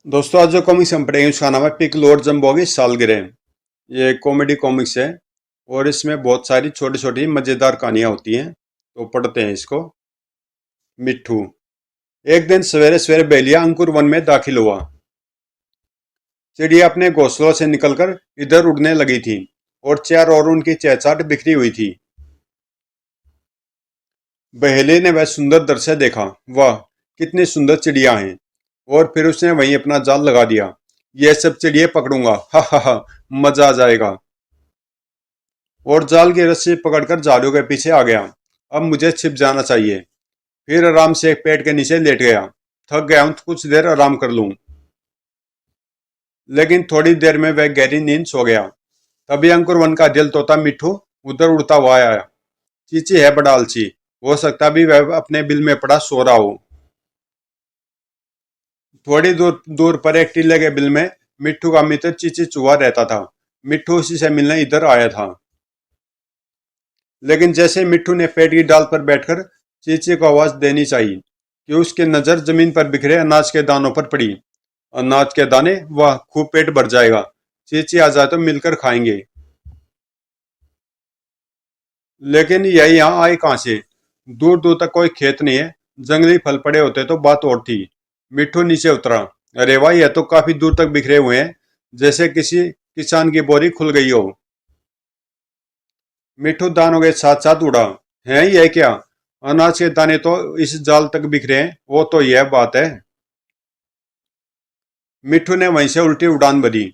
दोस्तों, आज जो कॉमिक्स हम पढ़ेंगे उसका नाम है पिक लॉर्ड जंबो की सालगिरह। ये कॉमेडी कॉमिक्स है और इसमें बहुत सारी छोटी छोटी मज़ेदार कहानियां होती हैं। तो पढ़ते हैं इसको। मिट्ठू। एक दिन सवेरे सवेरे बेलिया अंकुर वन में दाखिल हुआ। चिड़िया अपने घोंसलों से निकलकर इधर उड़ने लगी थी और चारों ओर उनकी चहचहाट बिखरी हुई थी। बहेली ने वह सुंदर दृश्य देखा। वाह, कितनी सुंदर चिड़िया हैं! और फिर उसने वहीं अपना जाल लगा दिया। ये सब चिड़िया पकड़ूंगा, हा हा हा, मजा आ जाएगा। और जाल की रस्सी पकड़कर झाड़ू के पीछे आ गया। अब मुझे छिप जाना चाहिए। फिर आराम से एक पेड़ के नीचे लेट गया। थक गया हूं तो कुछ देर आराम कर लूं। लेकिन थोड़ी देर में वह गहरी नींद सो गया। तभी अंकुर वन का दिल तोता मिट्ठू उधर उड़ता हुआ आया। चींची है बड़ा आलसी, हो सकता भी वह अपने बिल में पड़ा सो रहा हो। थोड़ी दूर दूर पर एक टीले के बिल में मिट्ठू का मित्र चींची चूहा रहता था। मिट्ठू उसी से मिलने इधर आया था। लेकिन जैसे मिट्ठू ने पेड़ की डाल पर बैठकर चींची को आवाज देनी चाहिए कि उसकी नजर जमीन पर बिखरे अनाज के दानों पर पड़ी। अनाज के दाने, वाह, खूब पेट भर जाएगा। चींची आ जाए तो मिलकर खाएंगे। लेकिन यह यहाँ आए कहाँ से? दूर दूर तक कोई खेत नहीं है। जंगली फल पड़े होते तो बात और थी। मिट्ठू नीचे उतरा। अरे वाह, यह तो काफी दूर तक बिखरे हुए हैं, जैसे किसी किसान की बोरी खुल गई हो। मिट्ठू दानों के साथ साथ उड़ा। है यह क्या? अनाज के दाने तो इस जाल तक बिखरे हैं, वो तो यह बात है। मिट्ठू ने वहीं से उल्टी उड़ान भरी।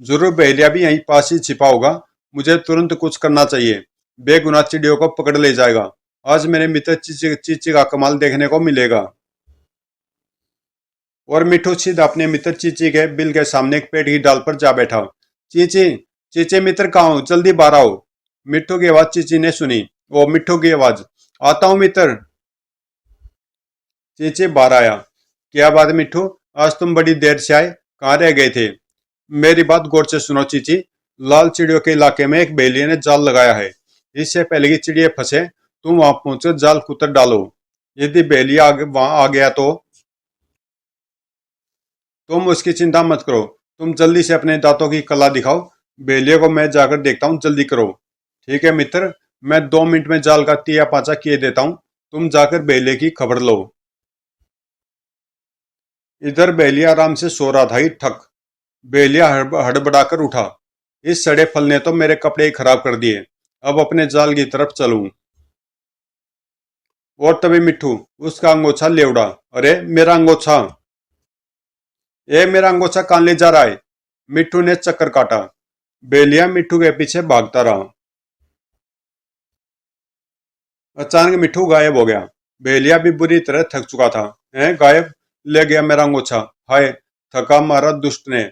जरूर बहेलिया भी यहीं पास ही छिपा होगा। मुझे तुरंत कुछ करना चाहिए। बेगुनाह चिड़ियों को पकड़ ले जाएगा। आज मेरे मित्र चीची चीची का कमाल देखने को मिलेगा। और मिट्ठू सीधा अपने मित्र चीची के बिल के सामने एक पेड़ की डाल पर जा बैठा। चीची, चीची मित्र कहाँ हो? जल्दी बाहर आओ। मिट्ठू की आवाज चीची ने सुनी। वो मिट्ठू की आवाज। आता हूँ मित्र। चीची बाहर आया। क्या बात है मिट्ठू, आज तुम बड़ी देर से आए, कहाँ रह गए थे? मेरी बात गौर से सुनो चीची। लाल चिड़ियों के इलाके में एक बेलिए ने जाल लगाया है। इससे पहले कि चिड़िया फंसे, तुम वहां पहुंचकर जाल कुतर डालो। यदि बेलिया वहां आ गया तो तुम उसकी चिंता मत करो। तुम जल्दी से अपने दांतों की कला दिखाओ। बेलिया को मैं जाकर देखता हूँ, जल्दी करो। ठीक है मित्र, मैं 2 मिनट में जाल का तिया पाचा किए देता हूँ। तुम जाकर बेलिया की खबर लो। इधर बेलिया आराम से सो रहा था ही ठक। बेलिया हड़बड़ाकर उठा। इस सड़े फल ने तो मेरे कपड़े ही खराब कर दिए। अब अपने जाल की तरफ चलूं। और तभी मिट्ठू उसका अंगोछा ले उड़ा। अरे मेरा अंगोछा! ए मेरा अंगोछा कहाँ ले जा रहा है? मिट्ठू ने चक्कर काटा। बेलिया मिट्ठू के पीछे भागता रहा। अचानक मिट्ठू गायब हो गया। बेलिया भी बुरी तरह थक चुका था। गायब? ले गया मेरा अंगोछा। हाय, थका मारा दुष्ट ने।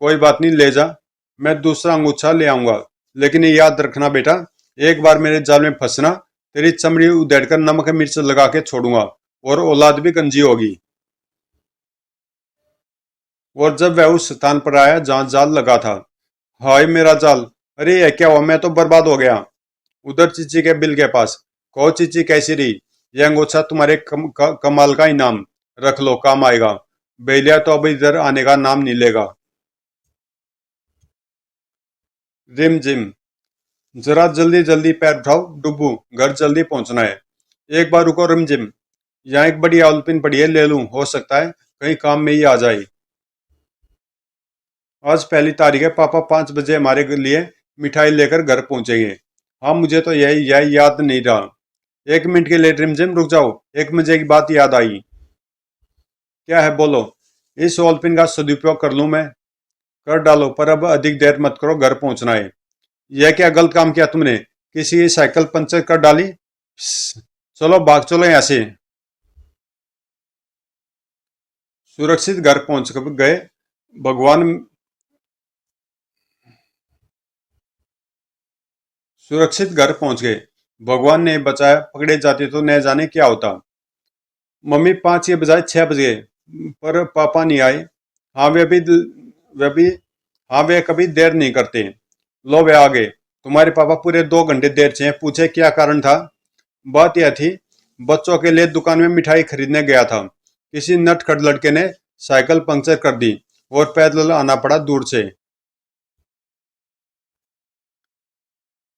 कोई बात नहीं, ले जा। मैं दूसरा अंगूछा ले आऊंगा। लेकिन ये याद रखना बेटा, एक बार मेरे जाल में फंसना, तेरी चमड़ी उधेड़कर नमक मिर्च लगा के छोड़ूंगा। और औलाद भी गंजी होगी। और जब वह उस स्थान पर आया जहां जाल लगा था। हाय मेरा जाल! अरे यह क्या हुआ? मैं तो बर्बाद हो गया। उधर चीची के बिल के पास। कहो चीची, कैसी रही? यह अंगोछा तुम्हारे कमाल का इनाम। रख लो, काम आएगा। बेलिया तो अब इधर आने का नाम नहीं लेगा। रिम जिम। जरा जल्दी जल्दी पैर उठाओ डुब्बू, घर जल्दी पहुंचना है। एक बार रुको रिम जिम, यहाँ एक बड़ी आउलपिन पड़ी है, ले लूं, हो सकता है कहीं काम में ही आ जाए। आज पहली तारीख है, पापा 5 बजे हमारे लिए मिठाई लेकर घर पहुंचेंगे। हाँ, मुझे तो यही याद नहीं रहा। 1 मिनट के लिए रिमझिम रुक जाओ, एक मजे की बात याद आई। क्या है, बोलो। इस ओलपिन का सदुपयोग कर लूं मैं? कर डालो, पर अब अधिक देर मत करो, घर पहुंचना है। यह क्या गलत काम किया तुमने? किसी की साइकिल पंचर कर डाली? चलो भाग चलो यहाँ से। सुरक्षित घर पहुंच गए। भगवान सुरक्षित घर पहुंच गए। भगवान ने बचाया, पकड़े जाते तो न जाने क्या होता। मम्मी 5 के बजाय 6 बज गए, पर पापा नहीं आए। हाँ वे भी हाँ, वे कभी देर नहीं करते। लो वे आ गए। तुम्हारे पापा पूरे 2 घंटे देर से हैं। पूछे क्या कारण था? बात यह थी, बच्चों के लिए दुकान में मिठाई खरीदने गया था। किसी नटखट लड़के ने साइकिल पंक्चर कर दी और पैदल आना पड़ा दूर से।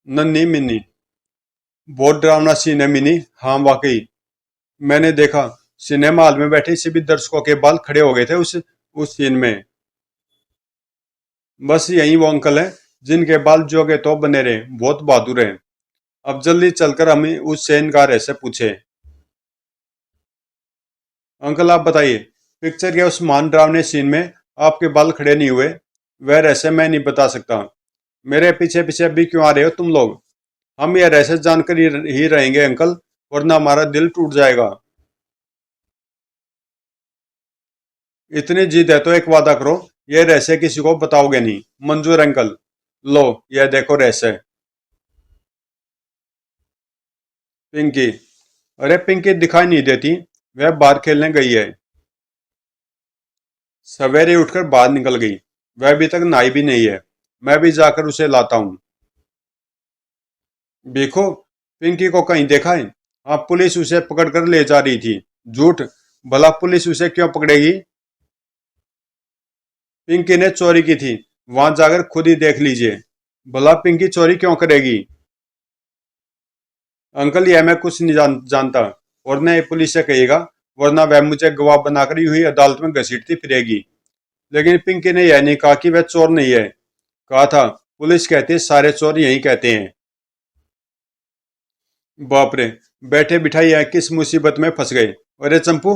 नन्ही मिन्नी। बहुत डरावना सीन है मिनी। हाँ वाकई, मैंने देखा। सिनेमा हॉल में बैठे सभी दर्शकों के बाल खड़े हो गए थे उस सीन में। बस यही वो अंकल हैं जिनके बाल जो के तो बने रहे, बहुत बहादुर हैं। अब जल्दी चलकर हमें उस सेनकार से पूछे। अंकल आप बताइए, पिक्चर के उस मान डरावने सीन में आपके बाल खड़े नहीं हुए? वह रहस्य मैं नहीं बता सकता। मेरे पीछे पीछे अभी क्यों आ रहे हो तुम लोग? हम यह रहस्य जानकर ही रहेंगे अंकल, वरना हमारा दिल टूट जाएगा। इतनी जिद है तो एक वादा करो, यह रहस्य किसी को बताओगे नहीं। मंजूर अंकल। लो, यह देखो रहस्य। पिंकी। अरे पिंकी दिखाई नहीं देती, वह बाहर खेलने गई है। सवेरे उठकर बाहर निकल गई। वह अभी तक नहाई भी नहीं है। मैं भी जाकर उसे लाता हूँ। देखो, पिंकी को कहीं देखा है? हाँ, पुलिस उसे पकड़कर ले जा रही थी। झूठ। भला पुलिस उसे क्यों पकड़ेगी? पिंकी ने चोरी की थी, वहां जाकर खुद ही देख लीजिए। भला पिंकी चोरी क्यों करेगी? अंकल यह मैं कुछ नहीं जानता, और न ये पुलिस से कहिएगा, वरना वह मुझे गवाह बनाकर यूं ही अदालत में घसीटती फिरेगी। लेकिन पिंकी ने यह नहीं कहा कि वह चोर नहीं है। कहा था, पुलिस कहती है सारे चोर यही कहते हैं। बाप रे, बैठे बिठाई यह किस मुसीबत में फंस गए। अरे चंपू,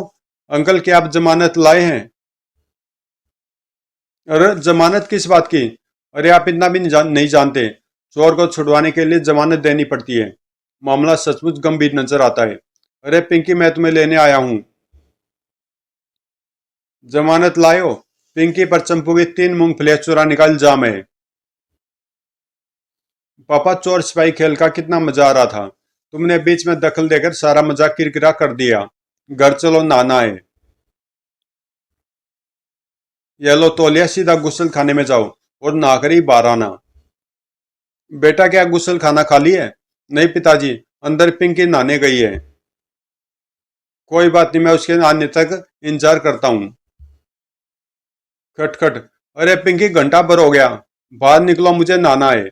अंकल क्या आप जमानत लाए हैं? अरे जमानत किस बात की? अरे आप इतना भी नहीं जानते। चोर को छुड़वाने के लिए जमानत देनी पड़ती है। मामला सचमुच गंभीर नजर आता है। अरे पिंकी, मैं तुम्हें लेने आया हूँ। जमानत लाए हो? पिंकी पर चंपू की 3 मूंगफलियां चुराने का इल्जाम है। पापा, चोर सिपाही खेल का कितना मजा आ रहा था। तुमने बीच में दखल देकर सारा मजा किरकिरा कर दिया। घर चलो, नहाना है। ये लो तौलिया, सीधा गुस्ल खाने में जाओ और नहाकर ही बाहर आना। बेटा, क्या गुस्ल खाना खाली है? नहीं पिताजी, अंदर पिंकी नहाने गई है। कोई बात नहीं, मैं उसके आने तक इंतजार करता हूँ। खटखट। अरे पिंकी, घंटा भर हो गया, बाहर निकलो, मुझे नहाना है।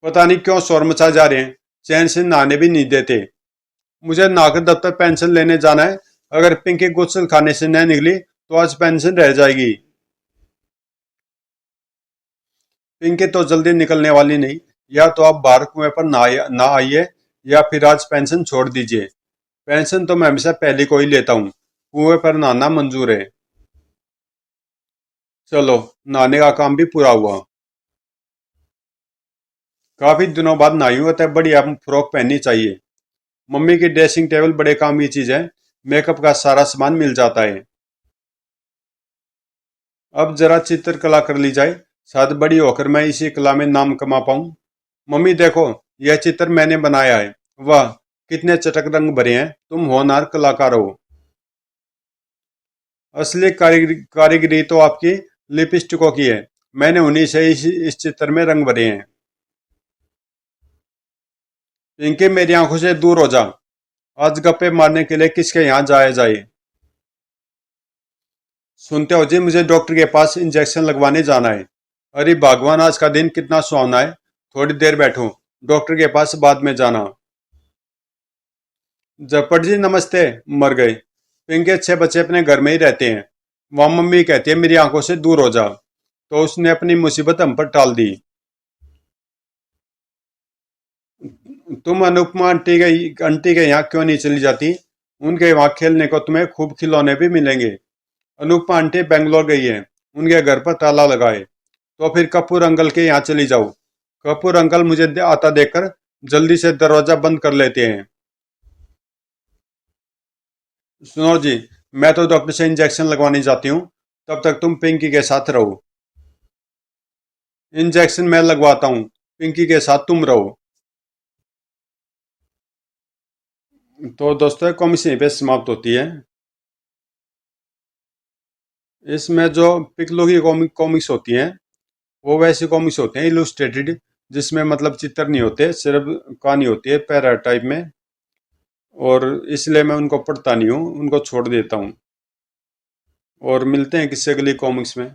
पता नहीं क्यों शोर मचा जा रहे हैं, चैन से नहाने भी नहीं देते। मुझे नहाकर दफ्तर पेंशन लेने जाना है। अगर पिंकी गुस्ल खाने से न निकली तो आज पेंशन रह जाएगी। पिंकी तो जल्दी निकलने वाली नहीं। या तो आप बाहर कुएं पर ना आइए, या फिर आज पेंशन छोड़ दीजिए। पेंशन तो मैं हमेशा पहले को ही लेता हूँ। कुएं पर नहाना मंजूर है। चलो, नहाने का काम भी पूरा हुआ। काफी दिनों बाद नहाई हूँ, अतः बढ़िया फ्रॉक पहननी चाहिए। मम्मी की ड्रेसिंग टेबल बड़े काम की चीज है। मेकअप का सारा सामान मिल जाता है। अब जरा चित्रकला कर ली जाए, शायद बड़ी होकर मैं इसी कला में नाम कमा पाऊं। मम्मी देखो, यह चित्र मैंने बनाया है। वाह, कितने चटक रंग भरे हैं। तुम होनहार कलाकार हो। असली कारीगरी तो आपकी लिपस्टिकों की है। मैंने उन्हीं से इस चित्र में रंग भरे हैं। इनके मेरी आंखों से दूर हो जा। आज गप्पे मारने के लिए किसके यहाँ जाया जाए? सुनते हो जी, मुझे डॉक्टर के पास इंजेक्शन लगवाने जाना है। अरे भगवान, आज का दिन कितना सुहावना है। थोड़ी देर बैठो, डॉक्टर के पास बाद में जाना। जपट जी नमस्ते। मर गए। पिंके अच्छे बच्चे अपने घर में ही रहते हैं। वहां मम्मी कहती है मेरी आंखों से दूर हो जा, तो उसने अपनी मुसीबत हम पर टाल दी। तुम अनुपमा आंटी के यहाँ क्यों नहीं चली जाती? उनके वहां खेलने को तुम्हें खूब खिलौने भी मिलेंगे। अनुपमा आंटी बेंगलोर गई है, उनके घर पर ताला लगा है। तो फिर कपूर अंकल के यहाँ चली जाओ। कपूर अंकल मुझे आता देखकर जल्दी से दरवाजा बंद कर लेते हैं। सुनो जी, मैं तो डॉक्टर से इंजेक्शन लगवाने जाती हूँ। तब तक तुम पिंकी के साथ रहो। इंजेक्शन मैं लगवाता हूँ, पिंकी के साथ तुम रहो। तो दोस्तों, कॉमिक्स यहीं पे समाप्त होती है। इसमें जो पिकलो की कॉमिक्स होती हैं, वो वैसी कॉमिक्स होते हैं इलुस्ट्रेटेड, जिसमें मतलब चित्र नहीं होते, सिर्फ कहानी होती है पैरा टाइप में। और इसलिए मैं उनको पढ़ता नहीं हूँ, उनको छोड़ देता हूँ। और मिलते हैं किस्से के लिए कॉमिक्स में।